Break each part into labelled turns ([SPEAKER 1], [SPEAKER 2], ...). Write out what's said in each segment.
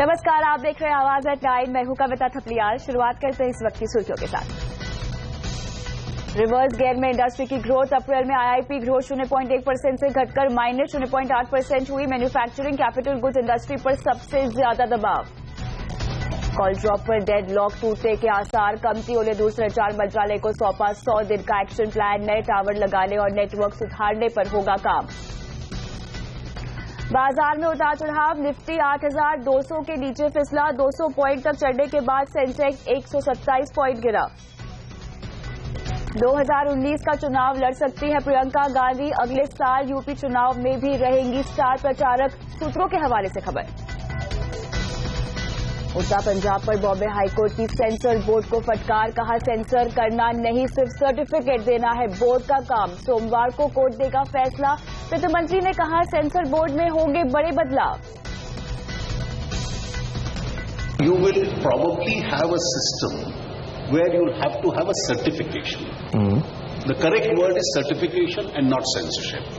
[SPEAKER 1] नमस्कार, आप देख रहे हैं आवाज एट 9। मैं हूं कविता थपलियाल। शुरुआत करते हैं इस वक्त की सुर्खियों के साथ। रिवर्स गियर में इंडस्ट्री की ग्रोथ। अप्रैल में आईआईपी ग्रोथ 0.1% से घटकर -0.8% हुई। मैन्युफैक्चरिंग कैपिटल गुड्स इंडस्ट्री पर सबसे ज्यादा दबाव। कॉल ड्रॉप पर डेड लॉक टूटने के आसार। कंपनियों ने दूरसंचार मंत्रालय को सौंपा 100 दिन का एक्शन प्लान। नए टावर लगाने और नेटवर्क सुधारने पर होगा काम। बाजार में उतार चढ़ाव। निफ्टी 8,200 के नीचे फिसला। 200 पॉइंट तक चढ़ने के बाद सेंसेक्स 127 पॉइंट गिरा। 2019 का चुनाव लड़ सकती है प्रियंका गांधी। अगले साल यूपी चुनाव में भी रहेंगी स्टार प्रचारक। सूत्रों के हवाले से खबर। उत्तर पंजाब पर बॉम्बे हाईकोर्ट की सेंसर बोर्ड को फटकार। कहा सेंसर करना नहीं, सिर्फ सर्टिफिकेट देना है बोर्ड का काम। सोमवार को कोर्ट देगा फैसला। वित्त मंत्री ने कहा सेंसर बोर्ड में होंगे बड़े बदलाव।
[SPEAKER 2] You will probably have a system where you will have to have a certification. The correct word is certification and not censorship.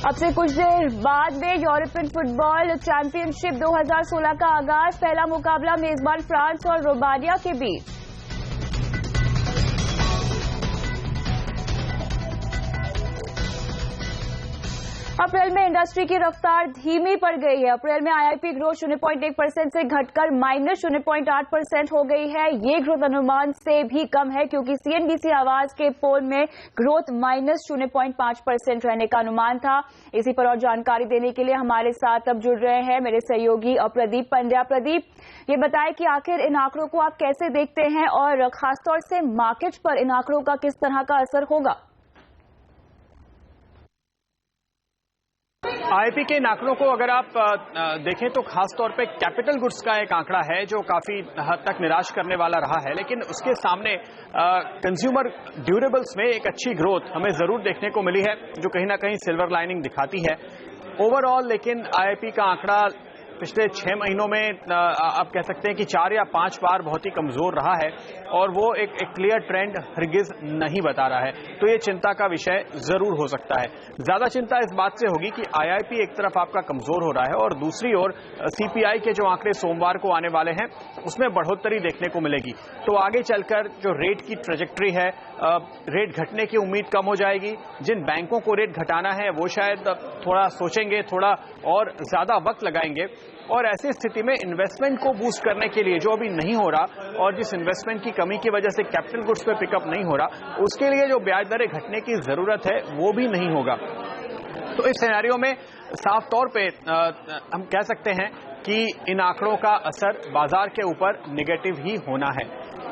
[SPEAKER 1] अब से कुछ देर बाद में यूरोपियन फुटबॉल चैंपियनशिप 2016 का आगाज। पहला मुकाबला मेजबान फ्रांस और रोमानिया के बीच। अप्रैल में इंडस्ट्री की रफ्तार धीमी पड़ गई है। अप्रैल में आईआईपी ग्रोथ 0.1% से घटकर -0.8% हो गई है। ये ग्रोथ अनुमान से भी कम है क्योंकि सीएनबीसी आवाज के पोल में ग्रोथ -0.5% रहने का अनुमान था। इसी पर और जानकारी देने के लिए हमारे साथ अब जुड़ रहे हैं मेरे सहयोगी प्रदीप पंड्या। प्रदीप, ये बताएं कि आखिर इन आंकड़ों को आप कैसे देखते हैं और खासतौर से मार्केट पर इन आंकड़ों का किस तरह का असर होगा?
[SPEAKER 3] आईआईपी के इन आंकड़ों को अगर आप देखें तो खासतौर पे कैपिटल गुड्स का एक आंकड़ा है जो काफी हद तक निराश करने वाला रहा है, लेकिन उसके सामने कंज्यूमर ड्यूरेबल्स में एक अच्छी ग्रोथ हमें जरूर देखने को मिली है जो कहीं ना कहीं सिल्वर लाइनिंग दिखाती है ओवरऑल। लेकिन आईआईपी का आंकड़ा पिछले 6 महीनों में आप कह सकते हैं कि 4 या 5 बार बहुत ही कमजोर रहा है और वो एक क्लियर ट्रेंड हरगिज नहीं बता रहा है। तो ये चिंता का विषय जरूर हो सकता है। ज्यादा चिंता इस बात से होगी कि आईआईपी एक तरफ आपका कमजोर हो रहा है और दूसरी ओर सीपीआई के जो आंकड़े सोमवार को आने वाले हैं उसमें बढ़ोतरी देखने को मिलेगी। तो आगे चलकर जो रेट की ट्रेजेक्ट्री है, रेट घटने की उम्मीद कम हो जाएगी। जिन बैंकों को रेट घटाना है वो शायद थोड़ा सोचेंगे, थोड़ा और ज्यादा वक्त लगाएंगे और ऐसी स्थिति में इन्वेस्टमेंट को बूस्ट करने के लिए जो अभी नहीं हो रहा और जिस इन्वेस्टमेंट की कमी की वजह से कैपिटल गुड्स पे पिकअप नहीं हो रहा, उसके लिए जो ब्याज दरें घटने की जरूरत है वो भी नहीं होगा। तो इस सिनेरियो में साफ तौर पे हम कह सकते हैं कि इन आंकड़ों का असर बाजार के ऊपर नेगेटिव ही होना है।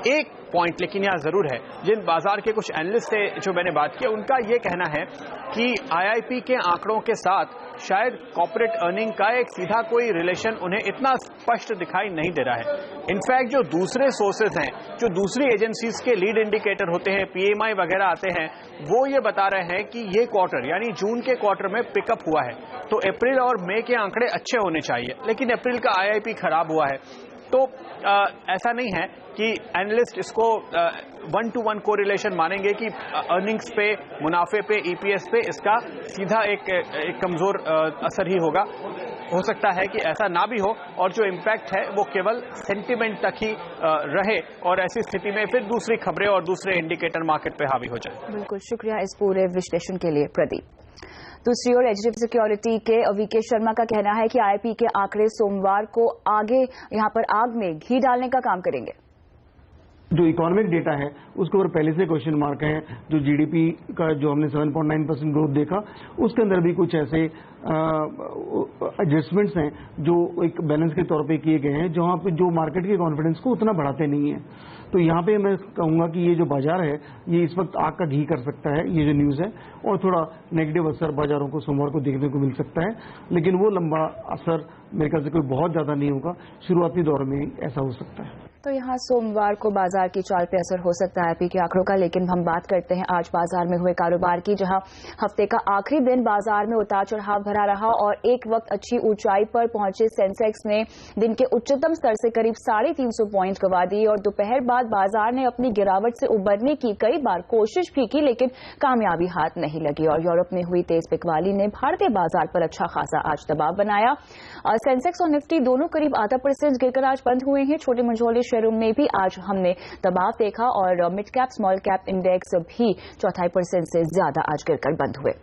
[SPEAKER 3] एक पॉइंट लेकिन यहां जरूर है, जिन बाजार के कुछ एनालिस्ट से जो मैंने बात की उनका यह कहना है कि आईआईपी के आंकड़ों के साथ शायद कॉर्पोरेट अर्निंग का एक सीधा कोई रिलेशन उन्हें इतना स्पष्ट दिखाई नहीं दे रहा है। इनफैक्ट जो दूसरे सोर्सेज हैं, जो दूसरी एजेंसीज के लीड इंडिकेटर होते हैं, पीएमआई वगैरह आते हैं, वो ये बता रहे हैं कि ये क्वार्टर यानी जून के क्वार्टर में पिकअप हुआ है। तो अप्रैल और मई के आंकड़े अच्छे होने चाहिए, लेकिन अप्रैल का आईआईपी खराब हुआ है। तो ऐसा नहीं है कि एनालिस्ट इसको 1-to-1 कोरिलेशन मानेंगे कि अर्निंग्स पे, मुनाफे पे, ईपीएस पे इसका सीधा एक कमजोर असर ही होगा। हो सकता है कि ऐसा ना भी हो और जो इम्पैक्ट है वो केवल सेंटिमेंट तक ही रहे और ऐसी स्थिति में फिर दूसरी खबरें और दूसरे इंडिकेटर मार्केट पे हावी हो जाए।
[SPEAKER 1] बिल्कुल, शुक्रिया इस पूरे विश्लेषण के लिए प्रदीप। दूसरी ओर एचडीएफसी सिक्योरिटी के वीके शर्मा का कहना है कि आईआईपी के आंकड़े सोमवार को आगे यहां पर आग में घी डालने का काम करेंगे।
[SPEAKER 4] जो इकोनॉमिक डेटा है उसके ऊपर पहले से क्वेश्चन मार्क है। जो जीडीपी का जो हमने 7.9% ग्रोथ देखा उसके अंदर भी कुछ ऐसे एडजस्टमेंट्स हैं जो एक बैलेंस के तौर पे किए गए हैं जहां पे जो मार्केट के कॉन्फिडेंस को उतना बढ़ाते नहीं है। तो यहाँ पे मैं कहूंगा कि ये जो बाजार है ये इस वक्त आग का घी कर सकता है, ये जो न्यूज है, और थोड़ा नेगेटिव असर बाजारों को सोमवार को देखने को मिल सकता है, लेकिन वो लंबा असर मेरे ख्याल से कोई बहुत ज्यादा नहीं होगा। शुरुआती दौर में ऐसा हो सकता है।
[SPEAKER 1] तो यहाँ सोमवार को बाजार बाजार की चाल पे असर हो सकता है आईपी के आंकड़ों का, लेकिन हम बात करते हैं आज बाजार में हुए कारोबार की, जहां हफ्ते का आखिरी दिन बाजार में उतार चढ़ाव भरा रहा और एक वक्त अच्छी ऊंचाई पर पहुंचे सेंसेक्स ने दिन के उच्चतम स्तर से करीब 350 पॉइंट गंवा दी और दोपहर बाद बाजार ने अपनी गिरावट से उबरने की कई बार कोशिश भी की, लेकिन कामयाबी हाथ नहीं लगी और यूरोप में हुई तेज बिकवाली ने भारतीय बाजार पर अच्छा खासा आज दबाव बनाया। सेंसेक्स और निफ्टी दोनों करीब 0.5% गिरकर आज बंद हुए हैं। छोटे मंझोले शेयरों में भी आज हमने दबाव देखा और mid cap small cap index भी 0.25% से ज्यादा आज गिरकर बंद हुए।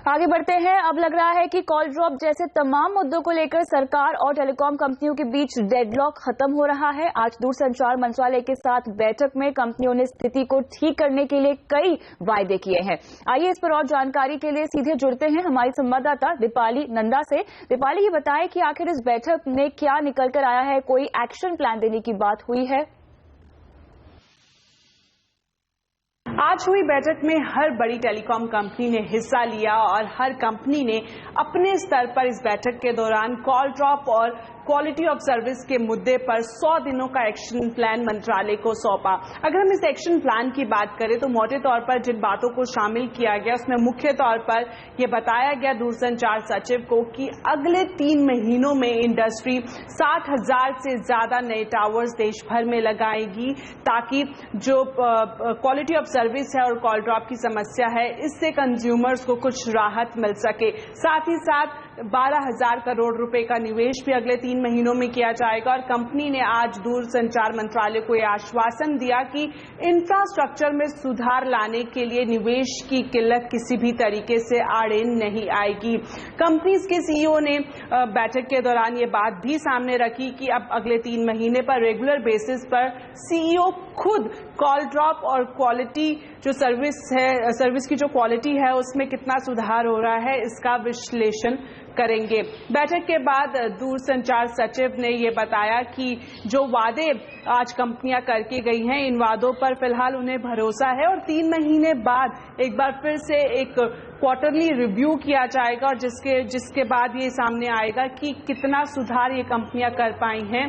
[SPEAKER 1] आगे बढ़ते हैं। अब लग रहा है कि कॉल ड्रॉप जैसे तमाम मुद्दों को लेकर सरकार और टेलीकॉम कंपनियों के बीच डेडलॉक खत्म हो रहा है। आज दूरसंचार मंत्रालय के साथ बैठक में कंपनियों ने स्थिति को ठीक करने के लिए कई वायदे किए हैं। आइए इस पर और जानकारी के लिए सीधे जुड़ते हैं हमारी संवाददाता दीपाली नंदा से। दीपाली, ये बताएं कि आखिर इस बैठक में क्या निकल कर आया है, कोई एक्शन प्लान देने की बात हुई है?
[SPEAKER 5] आज हुई बैठक में हर बड़ी टेलीकॉम कंपनी ने हिस्सा लिया और हर कंपनी ने अपने स्तर पर इस बैठक के दौरान कॉल ड्रॉप और क्वालिटी ऑफ सर्विस के मुद्दे पर 100 दिनों का एक्शन प्लान मंत्रालय को सौंपा। अगर हम इस एक्शन प्लान की बात करें तो मोटे तौर पर जिन बातों को शामिल किया गया उसमें मुख्य तौर पर यह बताया गया दूरसंचार सचिव को कि अगले 3 महीनों में इंडस्ट्री 60,000 से ज्यादा नए टावर्स देश भर में लगाएगी, ताकि जो क्वालिटी ऑफ सर्विस है और कॉल ड्रॉप की समस्या है इससे कंज्यूमर्स को कुछ राहत मिल सके। साथ ही साथ 12,000 करोड़ रुपए का निवेश भी अगले 3 महीनों में किया जाएगा और कंपनी ने आज दूरसंचार मंत्रालय को यह आश्वासन दिया कि इंफ्रास्ट्रक्चर में सुधार लाने के लिए निवेश की किल्लत किसी भी तरीके से आड़े नहीं आएगी। कंपनीज के सीईओ ने बैठक के दौरान ये बात भी सामने रखी कि अब अगले 3 महीने पर रेगुलर बेसिस पर सीईओ खुद कॉल ड्रॉप और क्वालिटी जो सर्विस की जो क्वालिटी है उसमें कितना सुधार हो रहा है इसका विश्लेषण करेंगे। बैठक के बाद दूरसंचार सचिव ने ये बताया कि जो वादे आज कंपनियां करके गई हैं इन वादों पर फिलहाल उन्हें भरोसा है और 3 महीने बाद एक बार फिर से एक क्वार्टरली रिव्यू किया जाएगा और जिसके बाद ये सामने आएगा कि कितना सुधार ये कंपनियां कर पाई हैं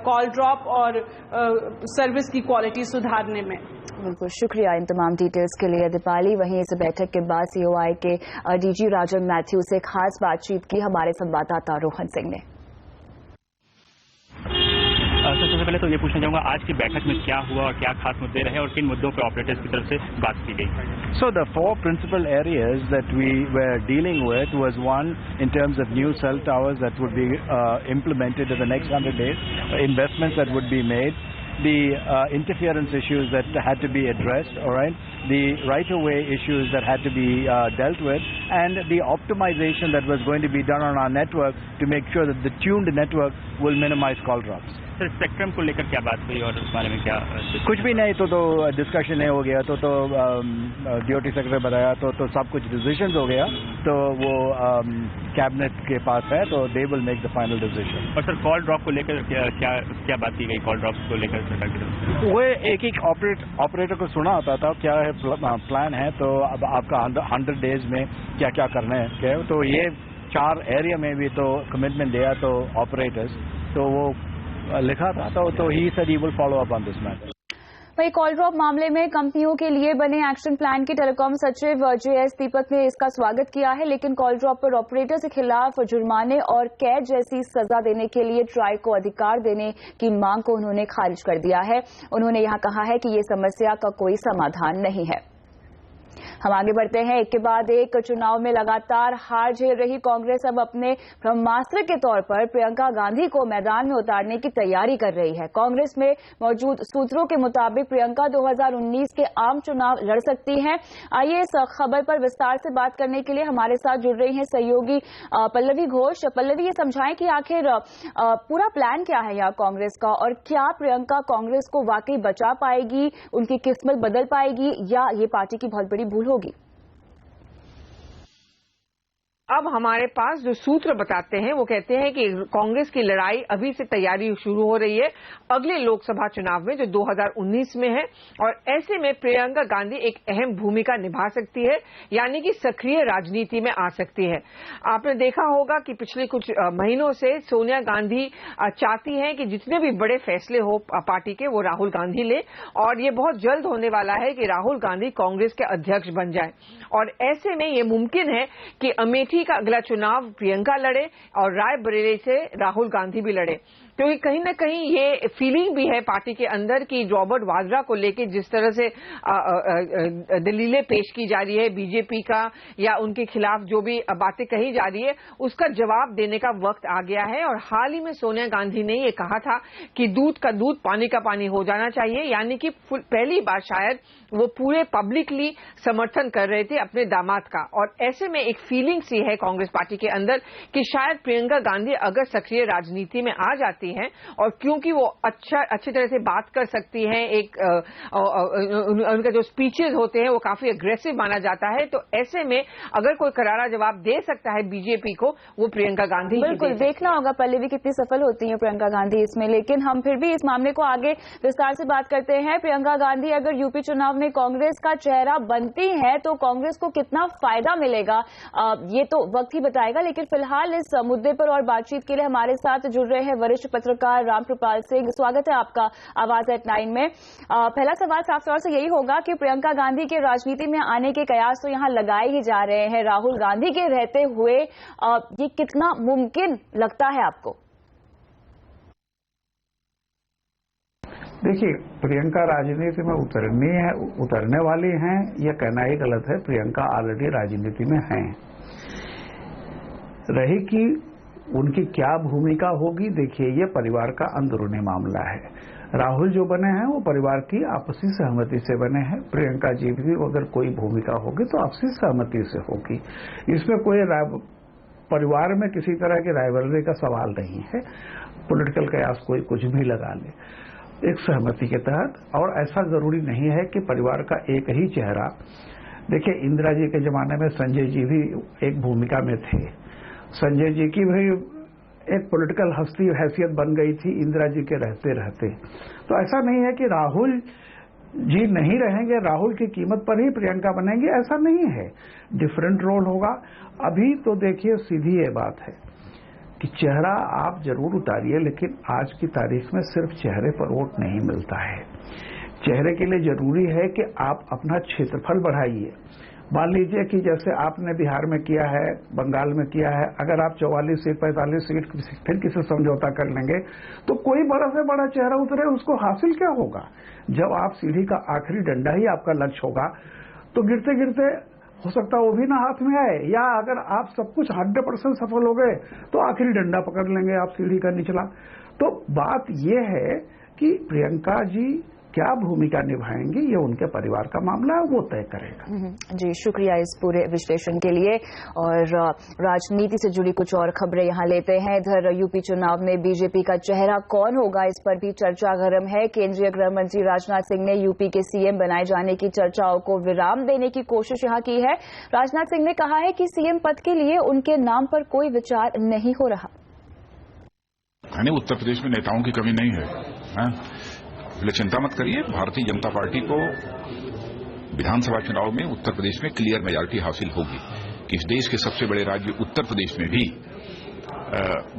[SPEAKER 5] कॉल ड्रॉप और सर्विस की क्वालिटी सुधारने में।
[SPEAKER 1] बिल्कुल, शुक्रिया इन तमाम डिटेल्स के लिए दीपाली। वहीं इस बैठक के बाद सीओआई के डीजी राजन मैथ्यू से खास बातचीत की हमारे संवाददाता रोहन सिंह ने।
[SPEAKER 6] सबसे पहले तो ये पूछना चाहूंगा आज की बैठक में क्या हुआ और क्या खास मुद्दे रहे और किन मुद्दों पर ऑपरेटर्स की तरफ से बात की गई?
[SPEAKER 7] So the 4 principal areas that we were dealing with was one in terms of new cell towers that would be implemented in the next 100 days, investments that would be made, the interference issues that had to be addressed, all right, the right-of-way issues that had to be dealt with, and the optimization that was going to be done on our network to make sure that the tuned network will minimize call drops.
[SPEAKER 6] Sir spectrum को लेकर क्या बात हुई और उस बारे में क्या?
[SPEAKER 7] कुछ भी नहीं, तो डिस्कशन नहीं हो गया, तो डीओटी सेक्रेटरी बताया तो सब कुछ डिसीजन हो गया, तो वो कैबिनेट के पास है, तो they will make the final decision.
[SPEAKER 6] और सर कॉल ड्रॉप को लेकर क्या बात की गई? कॉल ड्रॉप को लेकर सरकार की तरफ से
[SPEAKER 7] वो एक ऑपरेटर को सुना होता था क्या है प्लान है, तो अब आपका 100 डेज में क्या क्या करना है, तो ये 4 एरिया में भी तो कमिटमेंट दिया तो ऑपरेटर्स, तो वो लिखा था, तो he said he will follow up on this matter.
[SPEAKER 1] वहीं कॉल ड्रॉप मामले में कंपनियों के लिए बने एक्शन प्लान की टेलीकॉम सचिव जेएस दीपक ने इसका स्वागत किया है, लेकिन कॉल ड्रॉप पर ऑपरेटर के खिलाफ जुर्माने और कैद जैसी सजा देने के लिए ट्राई को अधिकार देने की मांग को उन्होंने खारिज कर दिया है। उन्होंने यहां कहा है कि ये समस्या का कोई समाधान नहीं है। हम आगे बढ़ते हैं। एक के बाद एक चुनाव में लगातार हार झेल रही कांग्रेस अब अपने ब्रह्मास्त्र के तौर पर प्रियंका गांधी को मैदान में उतारने की तैयारी कर रही है। कांग्रेस में मौजूद सूत्रों के मुताबिक प्रियंका 2019 के आम चुनाव लड़ सकती हैं। आइए इस खबर पर विस्तार से बात करने के लिए हमारे साथ जुड़ रही हैं सहयोगी पल्लवी घोष। पल्लवी, ये समझाएं कि आखिर पूरा प्लान क्या है यहाँ कांग्रेस का और क्या प्रियंका कांग्रेस को वाकई बचा पाएगी, उनकी किस्मत बदल पाएगी या ये पार्टी की बहुत बड़ी भूल होगी?
[SPEAKER 8] अब हमारे पास जो सूत्र बताते हैं वो कहते हैं कि कांग्रेस की लड़ाई अभी से तैयारी शुरू हो रही है अगले लोकसभा चुनाव में जो 2019 में है, और ऐसे में प्रियंका गांधी एक अहम भूमिका निभा सकती है, यानी कि सक्रिय राजनीति में आ सकती है। आपने देखा होगा कि पिछले कुछ महीनों से सोनिया गांधी चाहती हैं कि जितने भी बड़े फैसले हो पार्टी के वो राहुल गांधी ले, और ये बहुत जल्द होने वाला है कि राहुल गांधी कांग्रेस के अध्यक्ष बन जाए। और ऐसे में ये मुमकिन है कि अमेठी का अगला चुनाव प्रियंका लड़े और रायबरेली से राहुल गांधी भी लड़े, क्योंकि कहीं ना कहीं ये फीलिंग भी है पार्टी के अंदर कि रॉबर्ट वाड्रा को लेकर जिस तरह से दलीलें पेश की जा रही है बीजेपी का, या उनके खिलाफ जो भी बातें कही जा रही है, उसका जवाब देने का वक्त आ गया है। और हाल ही में सोनिया गांधी ने ये कहा था कि दूध का दूध पानी का पानी हो जाना चाहिए, यानी कि पहली बार शायद वो पूरे पब्लिकली समर्थन कर रहे थे अपने दामाद का। और ऐसे में एक फीलिंग सी है कांग्रेस पार्टी के अंदर कि शायद प्रियंका गांधी अगर सक्रिय राजनीति में आ जाती हैं, और क्योंकि वो अच्छी तरह से बात कर सकती हैं, एक उनका जो स्पीचेस होते हैं वो काफी अग्रेसिव माना जाता है, तो ऐसे में अगर कोई करारा जवाब दे सकता है बीजेपी को वो प्रियंका गांधी।
[SPEAKER 1] बिल्कुल देखना होगा पहले भी कितनी सफल होती है प्रियंका गांधी इसमें, लेकिन हम फिर भी इस मामले को आगे विस्तार से बात करते हैं। प्रियंका गांधी अगर यूपी चुनाव में कांग्रेस का चेहरा बनती है तो कांग्रेस को कितना फायदा मिलेगा ये तो वक्त ही बताएगा, लेकिन फिलहाल इस मुद्दे पर और बातचीत के लिए हमारे साथ जुड़ रहे हैं वरिष्ठ पत्रकार रामकृपाल सिंह। स्वागत है आपका आवाज एट 9 में। पहला सवाल साफ तौर से यही होगा कि प्रियंका गांधी के राजनीति में आने के कयास तो यहां लगाए ही जा रहे हैं, राहुल गांधी के रहते हुए ये कितना मुमकिन लगता है आपको?
[SPEAKER 9] देखिए, प्रियंका राजनीति में उतरने वाली हैं, यह कहना ही गलत है। प्रियंका ऑलरेडी राजनीति में हैं। रही कि उनकी क्या भूमिका होगी, देखिए ये परिवार का अंदरूनी मामला है। राहुल जो बने हैं वो परिवार की आपसी सहमति से बने हैं। प्रियंका जी भी अगर कोई भूमिका होगी तो आपसी सहमति से होगी। इसमें कोई परिवार में किसी तरह की राइवलरी का सवाल नहीं है। पॉलिटिकल कयास कोई कुछ भी लगा ले एक सहमति के तहत, और ऐसा जरूरी नहीं है कि परिवार का एक ही चेहरा। देखिए, इंदिरा जी के जमाने में संजय जी भी एक भूमिका में थे। संजय जी की भी एक पॉलिटिकल हस्ती हैसियत बन गई थी इंदिरा जी के रहते रहते। तो ऐसा नहीं है कि राहुल जी नहीं रहेंगे, राहुल की कीमत पर ही प्रियंका बनेंगे, ऐसा नहीं है। डिफरेंट रोल होगा। अभी तो देखिए सीधी ये बात है कि चेहरा आप जरूर उतारिए, लेकिन आज की तारीख में सिर्फ चेहरे पर वोट नहीं मिलता है। चेहरे के लिए जरूरी है कि आप अपना क्षेत्रफल बढ़ाइए। मान लीजिए कि जैसे आपने बिहार में किया है, बंगाल में किया है, अगर आप 44 सीट 45 सीट फिर किसी समझौता कर लेंगे तो कोई बड़ा से बड़ा चेहरा उतरे, उसको हासिल क्या होगा? जब आप सीढ़ी का आखिरी डंडा ही आपका लक्ष्य होगा तो गिरते गिरते हो सकता है वो भी ना हाथ में आए, या अगर आप सब कुछ 100% सफल हो गए तो आखिरी डंडा पकड़ लेंगे आप सीढ़ी का निचला। तो बात यह है कि प्रियंका जी क्या भूमिका निभाएंगी ये उनके परिवार का मामला है, वो तय करेगा।
[SPEAKER 1] जी शुक्रिया इस पूरे विश्लेषण के लिए। और राजनीति से जुड़ी कुछ और खबरें यहां लेते हैं। इधर यूपी चुनाव में बीजेपी का चेहरा कौन होगा, इस पर भी चर्चा गर्म है। केंद्रीय गृह मंत्री राजनाथ सिंह ने यूपी के सीएम बनाए जाने की चर्चाओं को विराम देने की कोशिश यहां की है। राजनाथ सिंह ने कहा है कि सीएम पद के लिए उनके नाम पर कोई विचार नहीं हो रहा।
[SPEAKER 10] उत्तर प्रदेश में नेताओं की कमी नहीं है, इसलिए चिंता मत करिए। भारतीय जनता पार्टी को विधानसभा चुनाव में उत्तर प्रदेश में क्लियर मेजॉरिटी हासिल होगी कि इस देश के सबसे बड़े राज्य उत्तर प्रदेश में भी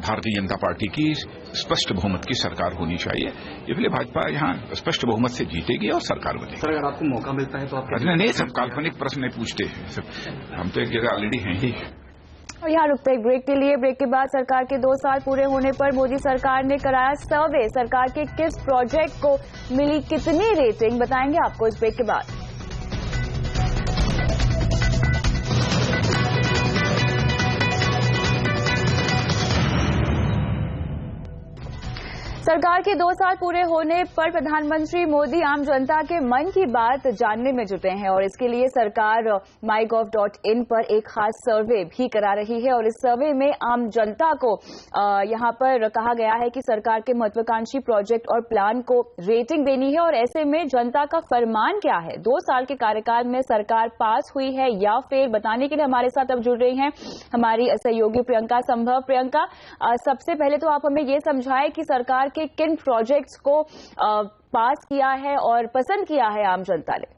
[SPEAKER 10] भारतीय जनता पार्टी की स्पष्ट बहुमत की सरकार होनी चाहिए। इसलिए भाजपा यहां स्पष्ट बहुमत से जीतेगी और सरकार बनेगी।
[SPEAKER 11] सर, अगर आपको मौका मिलता है तो आप
[SPEAKER 10] नहीं, सब काल्पनिक प्रश्न नहीं पूछते हैं, हम तो एक जगह ऑलरेडी हैं ही।
[SPEAKER 1] और यहाँ रुकते एक ब्रेक के लिए। ब्रेक के बाद सरकार के 2 साल पूरे होने पर मोदी सरकार ने कराया सर्वे। सरकार के किस प्रोजेक्ट को मिली कितनी रेटिंग, बताएंगे आपको इस ब्रेक के बाद। सरकार के 2 साल पूरे होने पर प्रधानमंत्री मोदी आम जनता के मन की बात जानने में जुटे हैं और इसके लिए सरकार mygov.in पर एक खास सर्वे भी करा रही है और इस सर्वे में आम जनता को यहां पर कहा गया है कि सरकार के महत्वाकांक्षी प्रोजेक्ट और प्लान को रेटिंग देनी है और ऐसे में जनता का फरमान क्या है, 2 साल के कार्यकाल में सरकार पास हुई है या फेल, बताने के लिए हमारे साथ अब जुड़ रही हैं हमारी सहयोगी प्रियंका संभव। प्रियंका, सबसे पहले तो आप हमें ये समझाएं कि सरकार के किन प्रोजेक्ट्स को पास किया है और पसंद किया है आम जनता ने।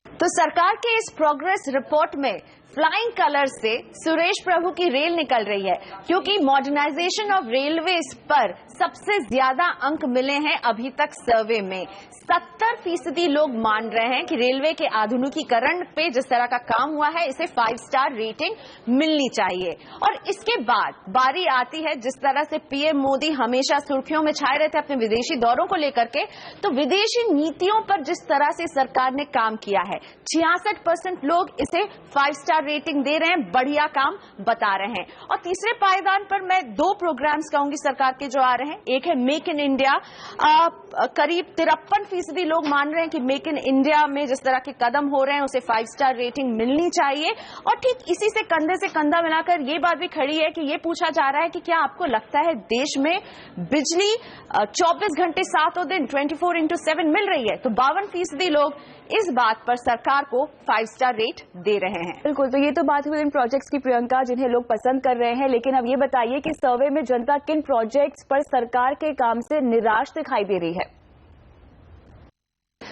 [SPEAKER 11] तो सरकार के इस प्रोग्रेस रिपोर्ट में फ्लाइंग कलर से सुरेश प्रभु की रेल निकल रही है, क्योंकि मॉडर्नाइजेशन ऑफ रेलवेज पर सबसे ज्यादा अंक मिले हैं अभी तक सर्वे में। 70% लोग मान रहे हैं कि रेलवे के आधुनिकीकरण पे जिस तरह का काम हुआ है इसे 5 स्टार रेटिंग मिलनी चाहिए। और इसके बाद बारी आती है, जिस तरह से पीएम मोदी हमेशा सुर्खियों में छाए रहते अपने विदेशी दौरों को लेकर के, तो विदेशी नीतियों पर जिस तरह से सरकार ने काम किया है, 66% लोग इसे 5 स्टार रेटिंग दे रहे हैं, बढ़िया काम बता रहे हैं। और तीसरे पायदान पर मैं 2 प्रोग्राम्स कहूंगी सरकार के जो आ रहे हैं। एक है मेक इन इंडिया, करीब 53% लोग मान रहे हैं कि मेक इन इंडिया में जिस तरह के कदम हो रहे हैं उसे 5 स्टार रेटिंग मिलनी चाहिए। और ठीक इसी से कंधा मिलाकर ये बात भी खड़ी है कि ये पूछा जा रहा है कि क्या आपको लगता है देश में बिजली 24 घंटे 7 दिन 24/7 मिल रही है? तो 52% लोग इस बात पर सरकार को 5 स्टार रेट दे रहे हैं।
[SPEAKER 1] बिल्कुल, तो ये तो बात हुई इन प्रोजेक्ट्स की प्रियंका जिन्हें लोग पसंद कर रहे हैं, लेकिन अब ये बताइए कि सर्वे में जनता किन प्रोजेक्ट्स पर सरकार के काम से निराश दिखाई दे रही है?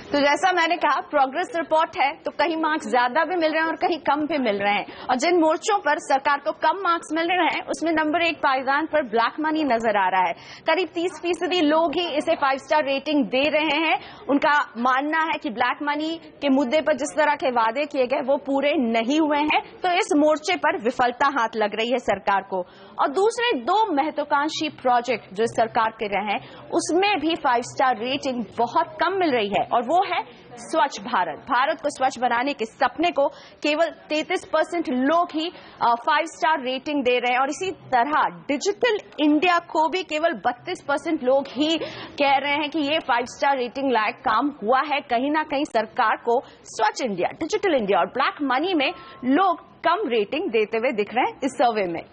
[SPEAKER 11] तो जैसा मैंने कहा, प्रोग्रेस रिपोर्ट है तो कहीं मार्क्स ज्यादा भी मिल रहे हैं और कहीं कम भी मिल रहे हैं। और जिन मोर्चों पर सरकार को कम मार्क्स मिल रहे हैं उसमें नंबर 1 पायदान पर ब्लैक मनी नजर आ रहा है। करीब 30% लोग ही इसे 5 स्टार रेटिंग दे रहे हैं। उनका मानना है कि ब्लैक मनी के मुद्दे पर जिस तरह के वादे किए गए वो पूरे नहीं हुए हैं, तो इस मोर्चे पर विफलता हाथ लग रही है सरकार को। और दूसरे 2 महत्वाकांक्षी प्रोजेक्ट जो सरकार के रहे हैं उसमें भी 5 स्टार रेटिंग बहुत कम मिल रही है, और वो है स्वच्छ भारत। भारत को स्वच्छ बनाने के सपने को केवल 33% लोग ही 5 स्टार रेटिंग दे रहे हैं। और इसी तरह डिजिटल इंडिया को भी केवल 32% लोग ही कह रहे हैं कि ये 5 स्टार रेटिंग लायक काम हुआ है। कहीं ना कहीं सरकार को स्वच्छ इंडिया, डिजिटल इंडिया और ब्लैक मनी में लोग कम रेटिंग देते हुए दिख रहे हैं इस सर्वे में।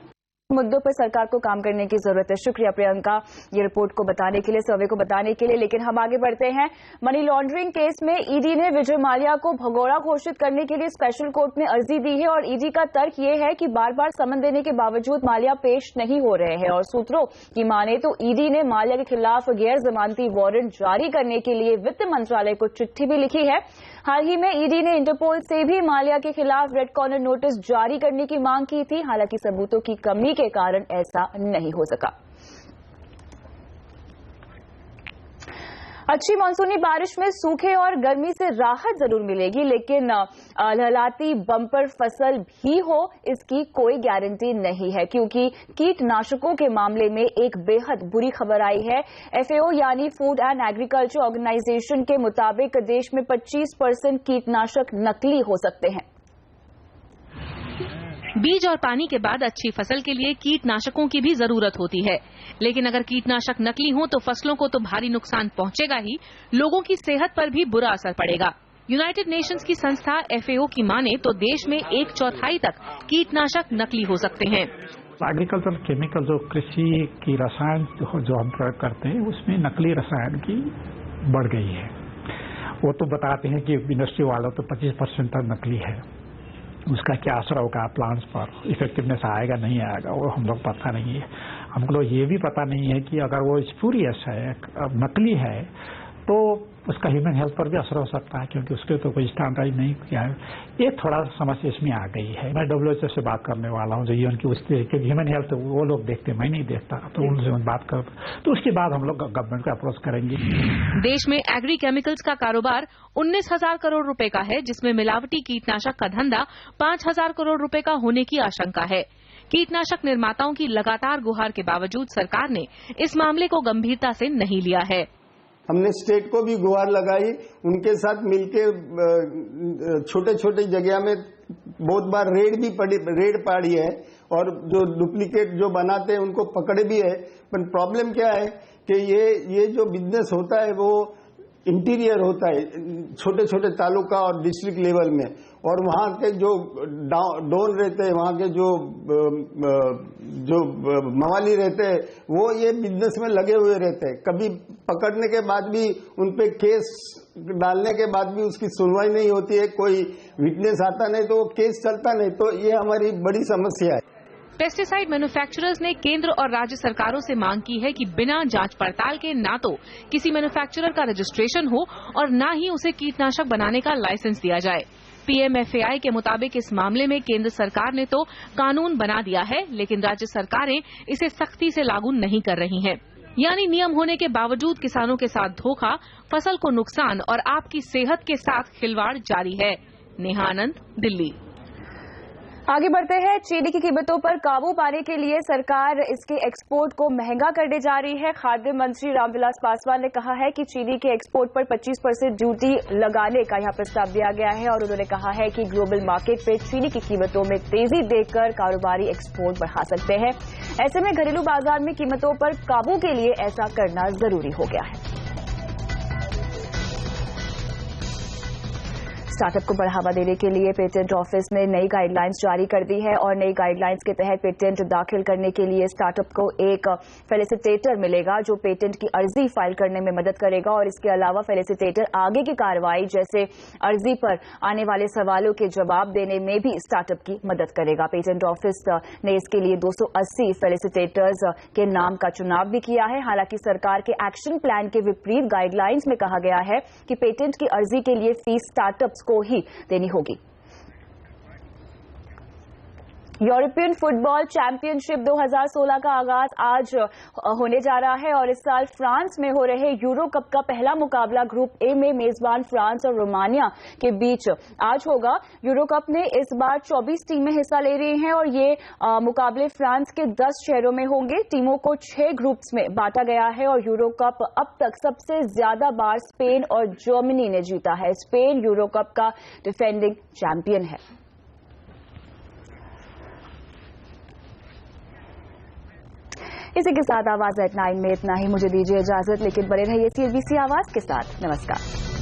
[SPEAKER 1] मुद्दों पर सरकार को काम करने की जरूरत है। शुक्रिया प्रियंका ये रिपोर्ट को बताने के लिए, सर्वे को बताने के लिए। लेकिन हम आगे बढ़ते हैं। मनी लॉन्ड्रिंग केस में ईडी ने विजय माल्या को भगोड़ा घोषित करने के लिए स्पेशल कोर्ट में अर्जी दी है और ईडी का तर्क ये है कि बार बार समन देने के बावजूद माल्या पेश नहीं हो रहे हैं। और सूत्रों की माने तो ईडी ने माल्या के खिलाफ गैर जमानती वारंट जारी करने के लिए वित्त मंत्रालय को चिट्ठी भी लिखी है। हाल ही में ईडी ने इंटरपोल से भी माल्या के खिलाफ रेड कॉर्नर नोटिस जारी करने की मांग की थी, हालांकि सबूतों की कमी के कारण ऐसा नहीं हो सका। अच्छी मानसूनी बारिश में सूखे और गर्मी से राहत जरूर मिलेगी, लेकिन लहलाती बम्पर फसल भी हो इसकी कोई गारंटी नहीं है, क्योंकि कीटनाशकों के मामले में एक बेहद बुरी खबर आई है। एफएओ यानी फूड एंड एग्रीकल्चर ऑर्गेनाइजेशन के मुताबिक देश में 25% कीटनाशक नकली हो सकते हैं।
[SPEAKER 12] बीज और पानी के बाद अच्छी फसल के लिए कीटनाशकों की भी जरूरत होती है, लेकिन अगर कीटनाशक नकली हो तो फसलों को तो भारी नुकसान पहुंचेगा ही, लोगों की सेहत पर भी बुरा असर पड़ेगा। यूनाइटेड नेशंस की संस्था एफएओ की माने तो देश में 1/4 तक कीटनाशक नकली हो सकते हैं।
[SPEAKER 9] एग्रीकल्चर केमिकल जो कृषि की रसायन जो हम प्रयोग करते हैं उसमें नकली रसायन की बढ़ गई है। वो तो बताते हैं कि इंडस्ट्री वालों तो 25% तक नकली है। उसका क्या असर होगा प्लांट्स पर, इफेक्टिवनेस आएगा नहीं आएगा वो हम लोग पता नहीं है। हमको ये भी पता नहीं है कि अगर वो स्पूरियस है, नकली है, तो उसका ह्यूमन हेल्थ पर भी असर हो सकता है, क्योंकि उसके तो कोई स्टैंडर्ड नहीं किया है। ये थोड़ा समस्या इसमें आ गई है। मैं WHO से बात करने वाला हूँ, जो यूएन की उसके ह्यूमन हेल्थ वो लोग देखते, मैं नहीं देखता, तो उनसे बात कर, तो उसके बाद हम लोग गवर्नमेंट को अप्रोच करेंगे।
[SPEAKER 12] देश में एग्री केमिकल्स का कारोबार 19,000 करोड़ रुपए का है, जिसमें मिलावटी कीटनाशक का धंधा 5,000 करोड़ रुपए का होने की आशंका है। कीटनाशक निर्माताओं की लगातार गुहार के बावजूद सरकार ने इस मामले को गंभीरता से नहीं लिया है।
[SPEAKER 13] हमने स्टेट को भी गुहार लगाई, उनके साथ मिलके छोटे छोटे जगह में बहुत बार रेड पाड़ी है और जो डुप्लीकेट जो बनाते हैं उनको पकड़े भी है। पर प्रॉब्लम क्या है कि ये जो बिजनेस होता है वो इंटीरियर होता है, छोटे छोटे तालुका और डिस्ट्रिक्ट लेवल में, और वहाँ के जो डॉन रहते हैं, वहाँ के जो मवाली रहते हैं, वो ये बिजनेस में लगे हुए रहते हैं। कभी पकड़ने के बाद भी उन पे केस डालने के बाद भी उसकी सुनवाई नहीं होती है, कोई विटनेस आता नहीं तो केस चलता नहीं, तो ये हमारी बड़ी समस्या है।
[SPEAKER 12] पेस्टिसाइड मैन्युफैक्चरर्स ने केंद्र और राज्य सरकारों से मांग की है कि बिना जांच पड़ताल के ना तो किसी मैन्युफैक्चरर का रजिस्ट्रेशन हो और ना ही उसे कीटनाशक बनाने का लाइसेंस दिया जाए। पीएमएफएआई के मुताबिक इस मामले में केंद्र सरकार ने तो कानून बना दिया है, लेकिन राज्य सरकारें इसे सख्ती से लागू नहीं कर रही हैं। यानी नियम होने के बावजूद किसानों के साथ धोखा, फसल को नुकसान और आपकी सेहत के साथ खिलवाड़ जारी है। नेहा आनंद, दिल्ली।
[SPEAKER 1] आगे बढ़ते हैं। चीनी की कीमतों पर काबू पाने के लिए सरकार इसके एक्सपोर्ट को महंगा करने जा रही है। खाद्य मंत्री रामविलास पासवान ने कहा है कि चीनी के एक्सपोर्ट पर 25% ड्यूटी लगाने का यहां प्रस्ताव दिया गया है और उन्होंने कहा है कि ग्लोबल मार्केट पे चीनी की कीमतों में तेजी देखकर कारोबारी एक्सपोर्ट बढ़ा सकते हैं। ऐसे में घरेलू बाजार में कीमतों पर काबू के लिए ऐसा करना जरूरी हो गया है। स्टार्टअप को बढ़ावा देने के लिए पेटेंट ऑफिस ने नई गाइडलाइंस जारी कर दी है और नई गाइडलाइंस के तहत पेटेंट दाखिल करने के लिए स्टार्टअप को एक फेलिसिटेटर मिलेगा जो पेटेंट की अर्जी फाइल करने में मदद करेगा और इसके अलावा फेलिसिटेटर आगे की कार्रवाई जैसे अर्जी पर आने वाले सवालों के जवाब देने में भी स्टार्टअप की मदद करेगा। पेटेंट ऑफिस ने इसके लिए 280 फेलिसिटेटर्स के नाम का चुनाव भी किया है। हालांकि सरकार के एक्शन प्लान के विपरीत गाइडलाइंस में कहा गया है कि पेटेंट की अर्जी के लिए फीस स्टार्टअप्स को ही देनी होगी। यूरोपियन फुटबॉल चैंपियनशिप 2016 का आगाज आज होने जा रहा है और इस साल फ्रांस में हो रहे यूरो कप का पहला मुकाबला ग्रुप ए में मेजबान फ्रांस और रोमानिया के बीच आज होगा। यूरो कप में इस बार 24 टीमें हिस्सा ले रही हैं और ये मुकाबले फ्रांस के 10 शहरों में होंगे। टीमों को 6 ग्रुप्स में बांटा गया है और यूरो कप अब तक सबसे ज्यादा बार स्पेन और जर्मनी ने जीता है। स्पेन यूरो कप का डिफेंडिंग चैंपियन है। इसी के साथ आवाज एट 9 में इतना ही। मुझे दीजिए इजाजत, लेकिन बने रहिए CNBC आवाज के साथ। नमस्कार।